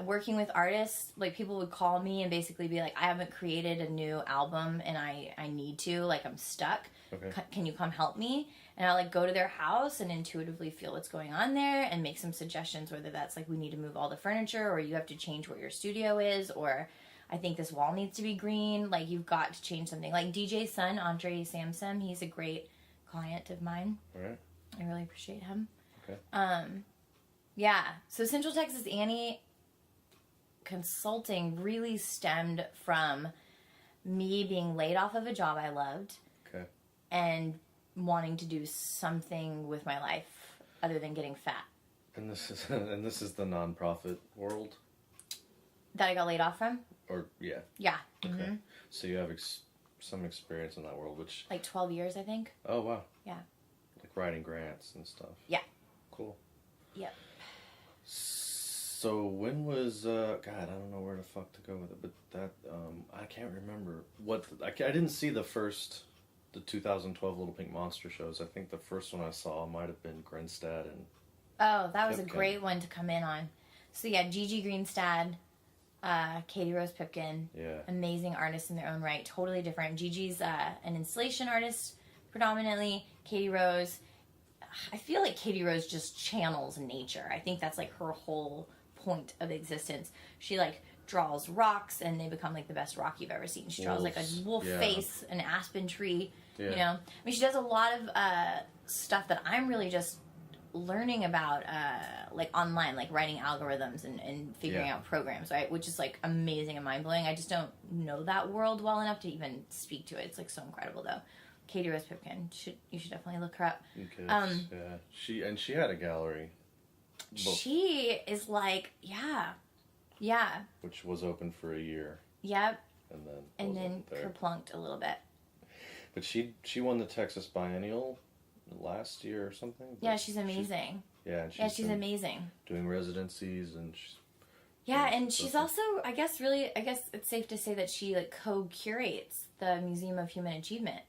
working with artists. Like, people would call me and basically be like, I haven't created a new album and I need to, like, I'm stuck. Okay. Can you come help me? And I'll like go to their house and intuitively feel what's going on there and make some suggestions, whether that's like we need to move all the furniture, or you have to change where your studio is, or I think this wall needs to be green. Like, you've got to change something. Like DJ's son, Andre Samson, he's a great client of mine. All right. I really appreciate him. Okay. Yeah. So Central Texas Annie Consulting really stemmed from me being laid off of a job I loved. Okay. And wanting to do something with my life other than getting fat. And this is the nonprofit world that I got laid off from? Or yeah. Yeah. Okay. Mm-hmm. So you have some experience in that world, which like 12 years, I think. Oh wow. Yeah. Like writing grants and stuff. Yeah. Cool. Yep. So when was God, I don't know where the fuck to go with it, but that I can't remember what I didn't see the 2012 Little Pink Monster shows. I think the first one I saw might have been Grinstead and oh, that was a great one to come in on. So yeah, Gigi Greenstad, Katie Rose Pipkin, amazing artists in their own right, totally different. Gigi's an installation artist predominantly. Katie Rose, I feel like Katie Rose just channels nature. I think that's like her whole point of existence. She like draws rocks and they become like the best rock you've ever seen. She draws like a wolf face, an aspen tree, you know. I mean, she does a lot of stuff that I'm really just learning about like online, like writing algorithms and figuring out programs, right? Which is like amazing and mind blowing. I just don't know that world well enough to even speak to it. It's like so incredible though. Katie Rose Pipkin, you should definitely look her up. Okay. She had a gallery. She is like which was open for a year. Yep. And then kerplunked a little bit. But she won the Texas Biennial last year or something. Yeah, she's amazing. She's amazing. Doing residencies and she's also I guess it's safe to say that she like co-curates the Museum of Human Achievement.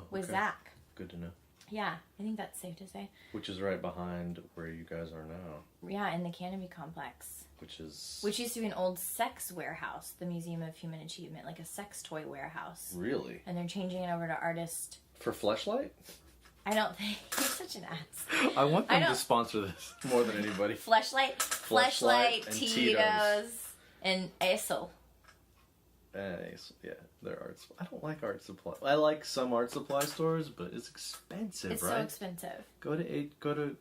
With Zach. Good to know. Yeah, I think that's safe to say. Which is right behind where you guys are now. Yeah, in the Canopy Complex. Which used to be an old sex warehouse, the Museum of Human Achievement, like a sex toy warehouse. Really? And they're changing it over to artist. For Fleshlight? I don't think you're such an ass. I want them to sponsor this more than anybody. Fleshlight, Tito's, and Aesel. Yeah, they're arts. I don't like art supply. I like some art supply stores, but it's expensive, right? It's so expensive. Go to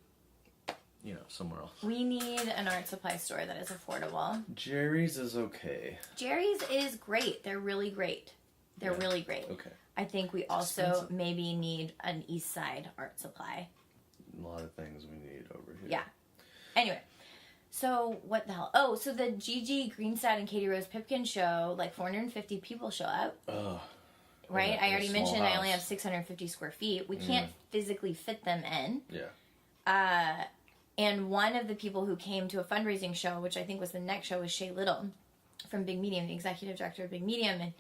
somewhere else. We need an art supply store that is affordable. Jerry's is okay. Jerry's is great. They're really great. They're really great. Okay. I think we also maybe need an East Side art supply. A lot of things we need over here. Yeah. Anyway. So, what the hell? Oh, so the Gigi Greenstad and Katie Rose Pipkin show, like 450 people show up. Right? I already mentioned I only have 650 square feet. We can't physically fit them in. Yeah. And one of the people who came to a fundraising show, which I think was the next show, was Shay Little from Big Medium, the executive director of Big Medium. And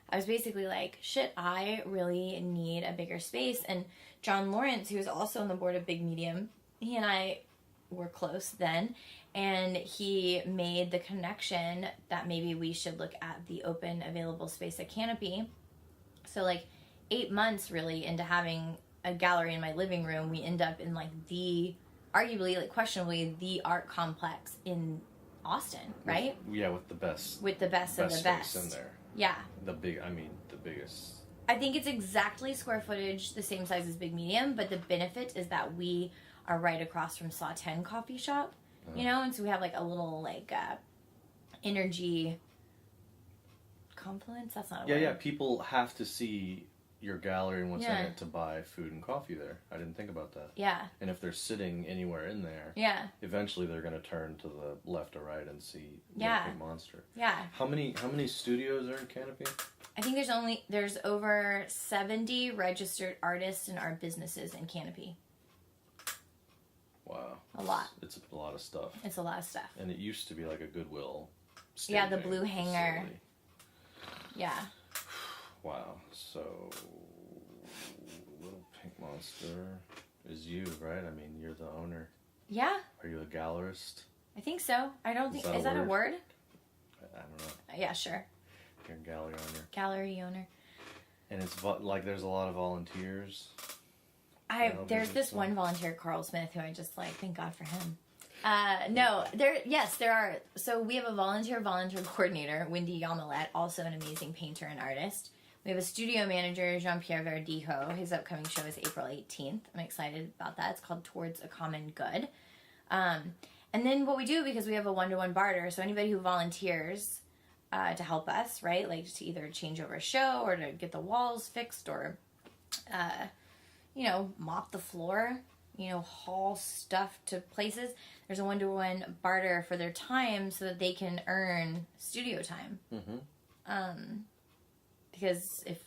I was basically like, shit, I really need a bigger space. And John Lawrence, who was also on the board of Big Medium, he and I were close then. And he made the connection that maybe we should look at the open available space at Canopy. So like 8 months really into having a gallery in my living room, we end up in like arguably, like questionably, the art complex in Austin, right? With the best. With the best of the best. In there. Yeah. The biggest. I think it's exactly square footage, the same size as Big Medium, but the benefit is that we are right across from Saw 10 coffee shop. And so we have like a little like energy confluence. That's not a word. Yeah. People have to see your gallery and what's in it to buy food and coffee there. I didn't think about that. Yeah. And if they're sitting anywhere in there, eventually they're going to turn to the left or right and see Little Pink Monster. Yeah. How many studios are in Canopy? I think there's over 70 registered artists and art businesses in Canopy. Wow. A lot. It's a lot of stuff. It's a lot of stuff. And it used to be like a Goodwill staging. Yeah, the blue hanger. Facility. Yeah. Wow. So, Little Pink Monster is you, right? I mean, you're the owner. Yeah. Are you a gallerist? I think so. I don't think... Is that a word? I don't know. Yeah, sure. You're a gallery owner. Gallery owner. And it's like there's a lot of volunteers. There's this one volunteer, Carl Smith, who I just like, thank God for him. No, there are. So we have a volunteer coordinator, Wendy Yamalet, also an amazing painter and artist. We have a studio manager, Jean-Pierre Verdijo. His upcoming show is April 18th. I'm excited about that. It's called Towards a Common Good. And then what we do, because we have a one-to-one barter, so anybody who volunteers to help us, right, like to either change over a show or to get the walls fixed or, mop the floor, haul stuff to places. There's a one-to-one barter for their time so that they can earn studio time. Mm-hmm. Because if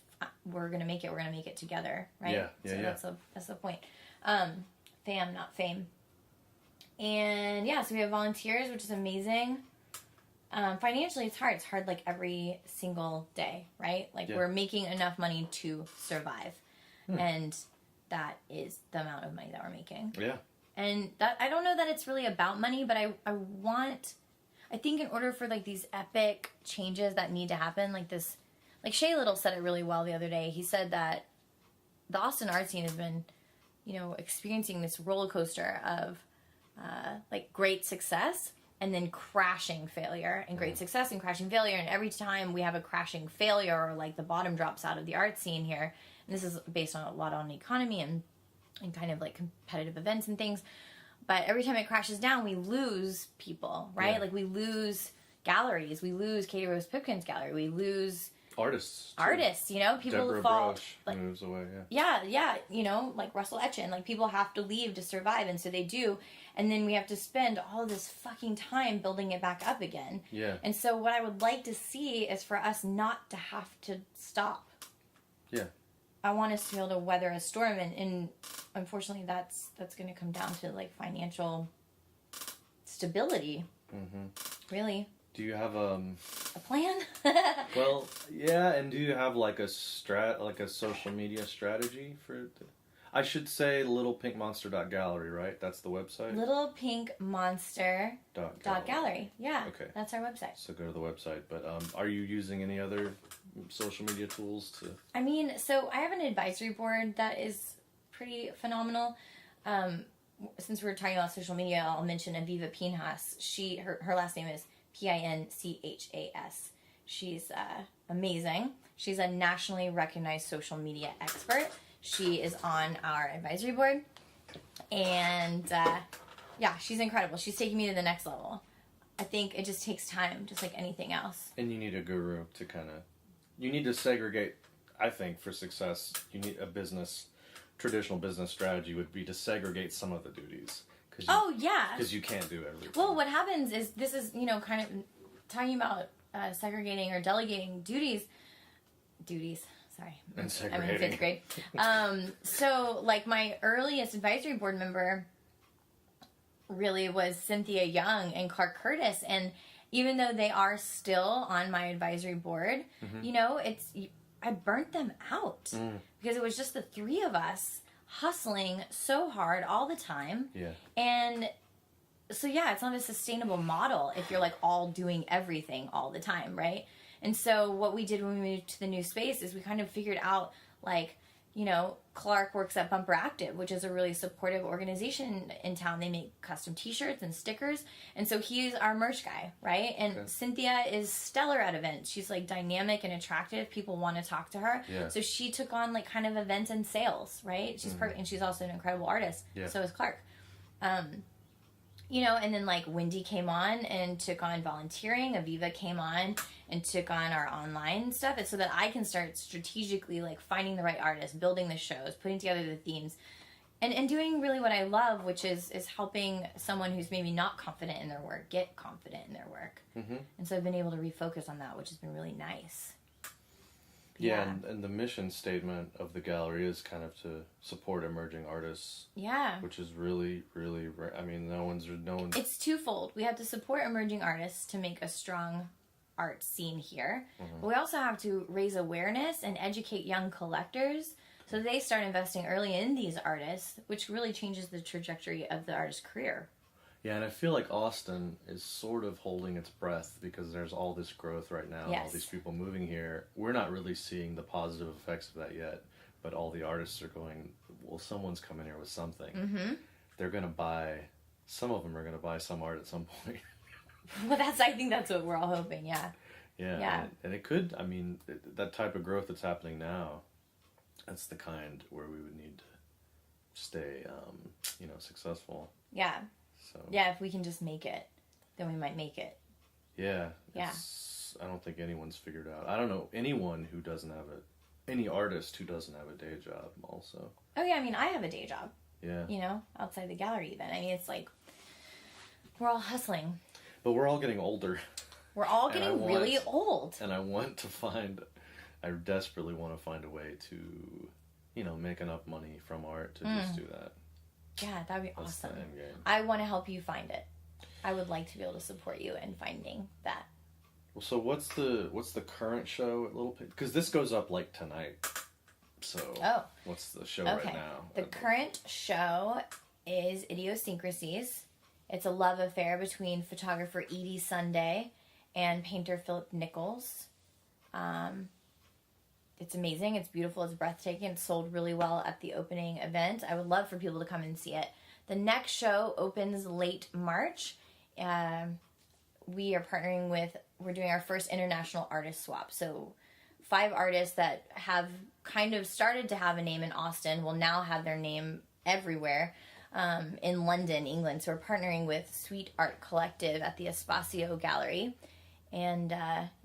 we're going to make it, we're going to make it together, right? Yeah. That's the point. Fam, not fame. And so we have volunteers, which is amazing. Financially, it's hard. It's hard like every single day, right? We're making enough money to survive. And that is the amount of money that we're making. Yeah. And that, I don't know that it's really about money, but I think in order for like these epic changes that need to happen, like this, like Shay Little said it really well the other day. He said that the Austin art scene has been, experiencing this roller coaster of like great success and then crashing failure, and great success and crashing failure. And every time we have a crashing failure or like the bottom drops out of the art scene here, and this is based on a lot on the economy and kind of like competitive events and things, But every time it crashes down, we lose people, right? Yeah. Like we lose galleries. We lose Katie Rose Pipkin's gallery. We lose artists, you know, people Deborah fall Brosh like moves away. Yeah. yeah, you know, like Russell Etchin, like people have to leave to survive, and so they do, and then we have to spend all this fucking time building it back up again. Yeah. And so what I would like to see is for us not to have to stop. Yeah. I want us to be able to weather a storm, and unfortunately that's going to come down to like financial stability. Mm-hmm. Really. Do you have a plan? Well, yeah, and do you have like a social media strategy for it? I should say littlepinkmonster.gallery, right? That's the website. littlepinkmonster.gallery. Yeah. Okay. That's our website. So go to the website. But are you using any other social media tools to? I mean, so I have an advisory board that is pretty phenomenal. Since we're talking about social media, I'll mention Aviva Pinhas. Her last name is Pinchas. She's amazing. She's a nationally recognized social media expert. She is on our advisory board. And yeah, she's incredible. She's taking me to the next level. I think it just takes time, just like anything else. And you need a guru to you need to segregate, I think, for success. You need traditional business strategy would be to segregate some of the duties. Because you can't do everything. Well, what happens is, this is, you know, kind of talking about segregating or delegating duties. Sorry. And segregating. I'm in 5th grade. So, like, my earliest advisory board member really was Cynthia Young and Clark Curtis. And even though they are still on my advisory board, mm-hmm. you know, I burnt them out. Because it was just the three of us hustling so hard all the time. Yeah. And so, yeah, it's not a sustainable model if you're like all doing everything all the time, right? And so what we did when we moved to the new space is we kind of figured out, like, you know, Clark works at Bumper Active, which is a really supportive organization in town. They make custom t-shirts and stickers. And so he's our merch guy, right? And okay. Cynthia is stellar at events. She's like dynamic and attractive. People want to talk to her. Yeah. So she took on like kind of events and sales, right? She's perfect. And she's also an incredible artist. Yeah. So is Clark. You know, and then like Wendy came on and took on volunteering. Aviva came on and took on our online stuff, and so that I can start strategically like finding the right artists, building the shows, putting together the themes, and doing really what I love, which is helping someone who's maybe not confident in their work get confident in their work. Mm-hmm. And so I've been able to refocus on that, which has been really nice. Yeah, and the mission statement of the gallery is kind of to support emerging artists. Yeah. Which is really, really rare. I mean, no one's. It's twofold. We have to support emerging artists to make a strong art scene here. Mm-hmm. But we also have to raise awareness and educate young collectors so they start investing early in these artists, which really changes the trajectory of the artist's career. Yeah, and I feel like Austin is sort of holding its breath because there's all this growth right now, yes. all these people moving here. We're not really seeing the positive effects of that yet, but all the artists are going, well, someone's coming here with something. Mm-hmm. They're going to buy, some of them are going to buy some art at some point. Well, I think that's what we're all hoping, yeah. Yeah. And it could, I mean, that type of growth that's happening now, that's the kind where we would need to stay, successful. Yeah. So. Yeah, if we can just make it, then we might make it. Yeah. Yeah. I don't think anyone's figured out. I don't know anyone who doesn't have any artist who doesn't have a day job also. Oh yeah, I mean, I have a day job. Yeah. You know, outside the gallery even. I mean, it's like, we're all hustling. But we're all getting older. We're all getting really old. And I desperately want to find a way to, make enough money from art to just do that. Yeah, that'd be That's awesome. the end game. I want to help you find it. I would like to be able to support you in finding that. Well, so what's the current show at Little Pink? Because this goes up like tonight. So what's the show right now? The current show is Idiosyncrasies. It's a love affair between photographer Edie Sunday and painter Philip Nichols. It's amazing. It's beautiful. It's breathtaking. It sold really well at the opening event. I would love for people to come and see it. The next show opens late March. We are we're doing our first international artist swap. So 5 artists that have kind of started to have a name in Austin will now have their name everywhere. in London, England. So we're partnering with Sweet Art Collective at the Espacio Gallery. And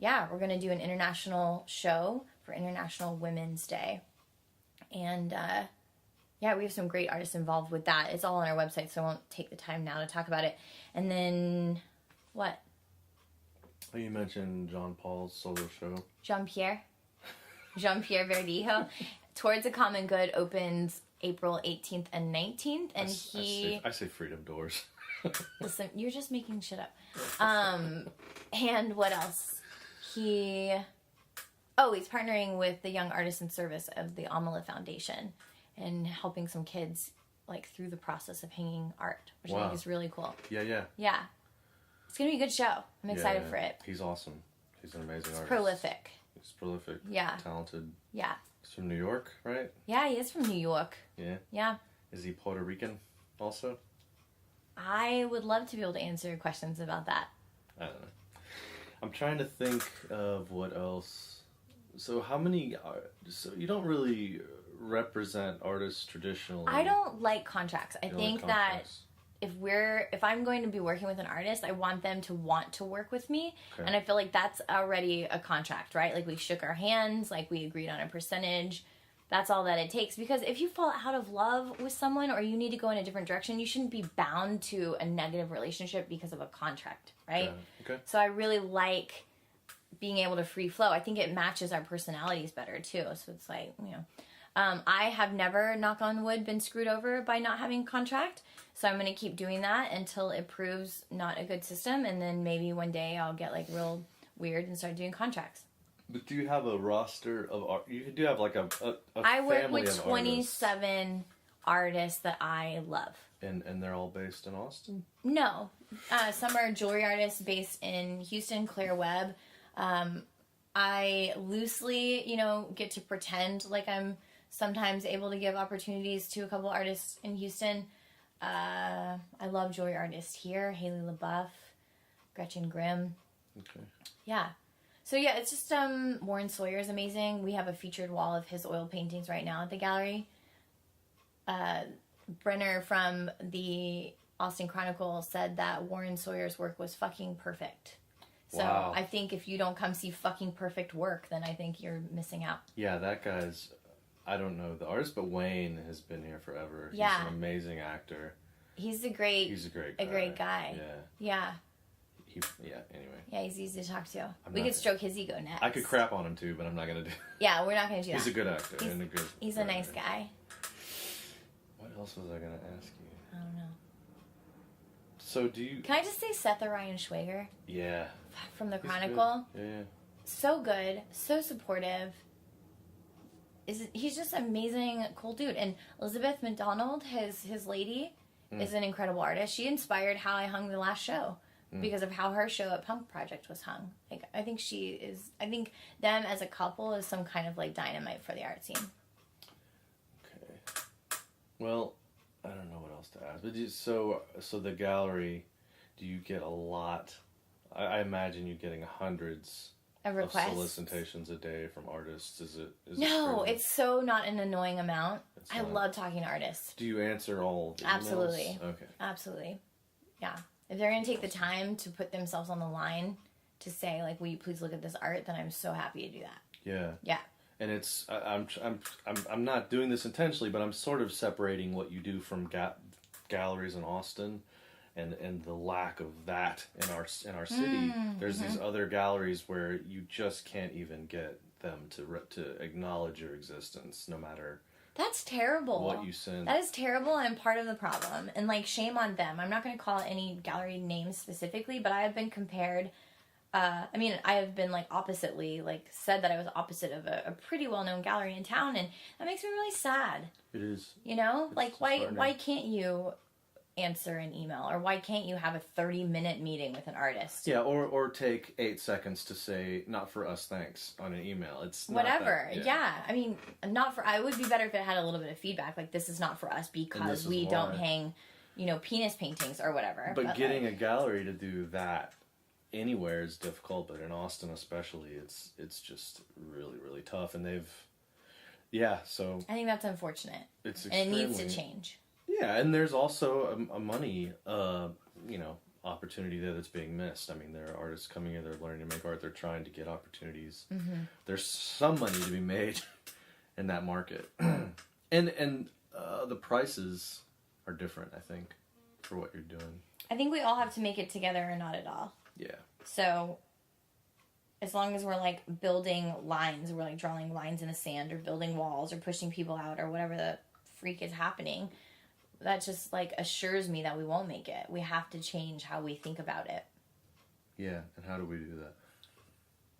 we're going to do an international show for International Women's Day. And we have some great artists involved with that. It's all on our website, so I won't take the time now to talk about it. And then, what? Oh, you mentioned John Paul's solo show. Jean-Pierre Verdijo. Towards a Common Good opens April 18th and 19th. And I say Freedom Doors. Listen, you're just making shit up. And what else? He's partnering with the Young Artisan Service of the Amala Foundation and helping some kids like through the process of hanging art, which I think is really cool. Yeah. It's gonna be a good show. I'm excited for it. He's awesome. He's an amazing artist. Prolific. He's prolific. Yeah. Talented. Yeah. He's from New York, right? Yeah, he is from New York. Yeah. Yeah. Is he Puerto Rican also? I would love to be able to answer questions about that. I don't know. I'm trying to think of what else. So how many... So you don't really represent artists traditionally. I don't like contracts. I think that if I'm going to be working with an artist, I want them to want to work with me. Okay. And I feel like that's already a contract, right? Like we shook our hands, like we agreed on a percentage. That's all that it takes. Because if you fall out of love with someone or you need to go in a different direction, you shouldn't be bound to a negative relationship because of a contract, right? Okay. So I really like being able to free flow. I think it matches our personalities better too. So it's like, I have never, knock on wood, been screwed over by not having a contract. So I'm going to keep doing that until it proves not a good system. And then maybe one day I'll get like real weird and start doing contracts. But do you have a roster of art? You do have like a I family work with of 27 artists that I love. And they're all based in Austin? No. Some are jewelry artists based in Houston, Claire Webb. I loosely, get to pretend like I'm sometimes able to give opportunities to a couple artists in Houston. I love jewelry artists here. Haley LaBeouf, Gretchen Grimm. Okay. Yeah. So yeah, it's just Warren Sawyer is amazing. We have a featured wall of his oil paintings right now at the gallery. Brenner from the Austin Chronicle said that Warren Sawyer's work was fucking perfect. So wow. I think if you don't come see fucking perfect work, then I think you're missing out. Yeah, that guy's, I don't know the artist, but Wayne has been here forever. He's an amazing actor. He's a great guy. Yeah. Anyway. Yeah, he's easy to talk to. We could stroke his ego next. I could crap on him too, but I'm not going to do. Yeah, we're not going to do that. He's a good actor. He's a nice guy. What else was I going to ask you? I don't know. So do you... Can I just say Seth Orion Schwager? Yeah. From the Chronicle? Good. Yeah. So good. So supportive. He's just an amazing, cool dude. And Elizabeth McDonald, his lady, is an incredible artist. She inspired how I hung the last show. Because of how her show at Punk Project was hung. Like, I think them as a couple is some kind of like dynamite for the art scene. Okay. Well, I don't know what else to ask. But so the gallery, do you get a lot? I imagine you're getting hundreds of solicitations a day from artists. No, it's so not an annoying amount. I love talking to artists. Do you answer all the emails? Absolutely. Okay. Absolutely. Yeah. If they're going to take the time to put themselves on the line to say, like, will you please look at this art, then I'm so happy to do that. Yeah. Yeah. And it's, I'm not doing this intentionally, but I'm sort of separating what you do from galleries in Austin and the lack of that in our city. There's these other galleries where you just can't even get them to acknowledge your existence, no matter... That's terrible. What you send. That is terrible and part of the problem. And, like, shame on them. I'm not going to call any gallery names specifically, but I have been compared... I have been, like, oppositely, like, said that I was opposite of a pretty well-known gallery in town, and that makes me really sad. It is. You know? Like, why can't you answer an email? Or why can't you have a 30-minute meeting with an artist? Yeah, or take 8 seconds to say, not for us, thanks, on an email. It's whatever. Yeah. I mean, I would be better if it had a little bit of feedback, like, this is not for us because we don't hang, penis paintings or whatever. But getting a gallery to do that anywhere is difficult, but in Austin especially, it's just really, really tough. And so... I think that's unfortunate. And it needs to change. Yeah, and there's also a money, opportunity there that's being missed. I mean, there are artists coming in, they're learning to make art, they're trying to get opportunities. Mm-hmm. There's some money to be made in that market. and the prices are different, I think, for what you're doing. I think we all have to make it together or not at all. Yeah. So, as long as we're, like, building lines, we're, like, drawing lines in the sand or building walls or pushing people out or whatever the freak is happening, that just, like, assures me that we won't make it. We have to change how we think about it. Yeah, and how do we do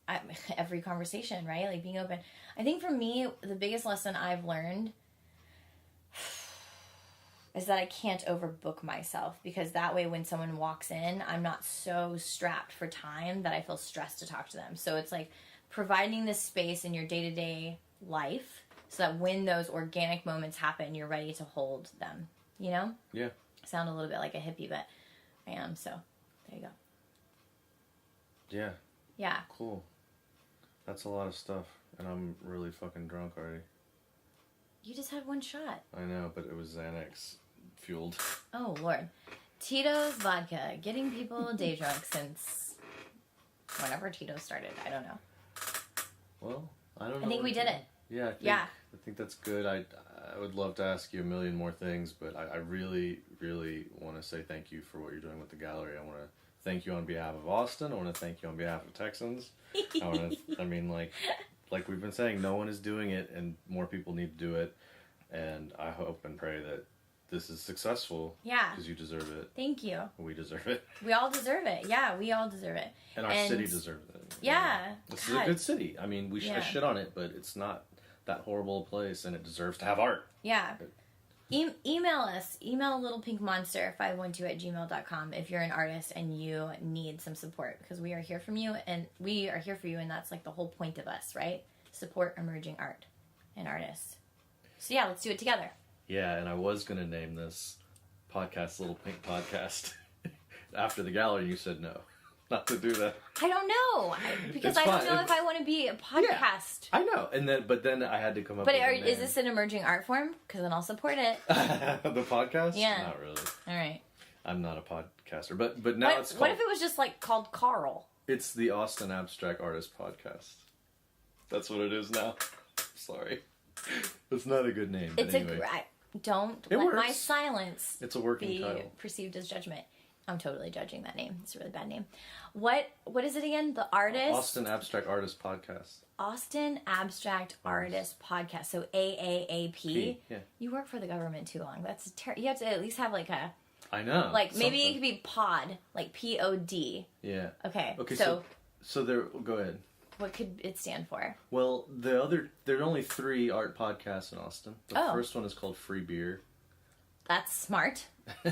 that? Every conversation, right? Like, being open. I think for me, the biggest lesson I've learned is that I can't overbook myself, because that way when someone walks in, I'm not so strapped for time that I feel stressed to talk to them. So it's like providing this space in your day-to-day life so that when those organic moments happen, you're ready to hold them, you know? Yeah. I sound a little bit like a hippie, but I am, so there you go. Yeah. Yeah. Cool. That's a lot of stuff, and I'm really fucking drunk already. You just had one shot. I know, but it was Xanax fueled. Oh, Lord. Tito's vodka. Getting people day drunk since whenever Tito started. I don't know. Well, I don't know. I think we did it. Yeah, I think that's good. I would love to ask you a million more things, but I really, really want to say thank you for what you're doing with the gallery. I want to thank you on behalf of Austin. I want to thank you on behalf of Texans. Like we've been saying, no one is doing it, and more people need to do it. And I hope and pray that this is successful. Yeah. Because you deserve it. Thank you. We deserve it. We all deserve it. Yeah, we all deserve it. And our city deserves it. Yeah. This is a good city. I mean, we shit on it, but it's not that horrible a place, and it deserves to have art. Yeah. Email us. Email littlepinkmonster512@gmail.com if you're an artist and you need some support, because we are here for you, and that's like the whole point of us, right? Support emerging art and artists. So yeah, let's do it together. Yeah, and I was going to name this podcast Little Pink Podcast after the gallery. You said no, not to do that. I don't know, because I don't know if I want to be a podcast. Yeah, I know, but then I had to come up. But is this an emerging art form? Because then I'll support it. The podcast? Yeah, not really. All right. I'm not a podcaster, but now it's called. What if it was just like called Carl? It's the Austin Abstract Artist Podcast. That's what it is now. Sorry, it's not a good name. It's anyway. Don't it let works. My silence. It's a working title. Perceived as judgment. I'm totally judging that name. It's a really bad name. What is it again? The artist? Austin Abstract Artist Podcast. Austin Abstract Artist Podcast. So AAAP. Yeah. You work for the government too long. That's you have to at least have like a. I know. Like maybe it could be pod, like POD. Yeah. Okay. Okay. So there. Go ahead. What could it stand for? Well, there are only 3 art podcasts in Austin. The first one is called Free Beer. That's smart.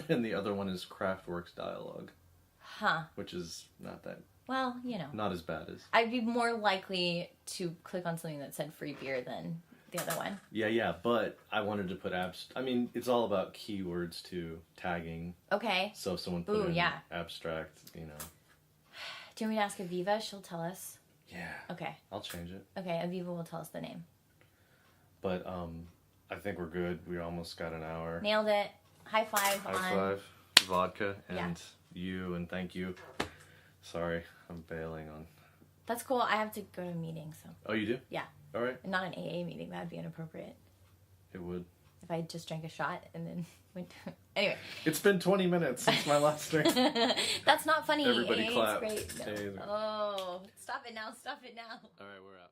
And the other one is Craftworks Dialogue. Huh. Which is not that... Well, you know. Not as bad as... I'd be more likely to click on something that said free beer than the other one. Yeah, but I wanted to put it's all about keywords too, tagging. Okay. So if someone put abstract, Do you want me to ask Aviva? She'll tell us. Yeah. Okay. I'll change it. Okay, Aviva will tell us the name. But I think we're good. We almost got an hour. Nailed it. High five. High five. Vodka and you, and thank you. Sorry, I'm bailing on. That's cool. I have to go to a meeting, so. Oh, you do? Yeah. All right. Not an AA meeting. That would be inappropriate. It would. If I just drank a shot and then went to... Anyway. It's been 20 minutes since my last drink. That's not funny. Everybody AA clap. Great. No. Oh, stop it now. Stop it now. All right, we're out.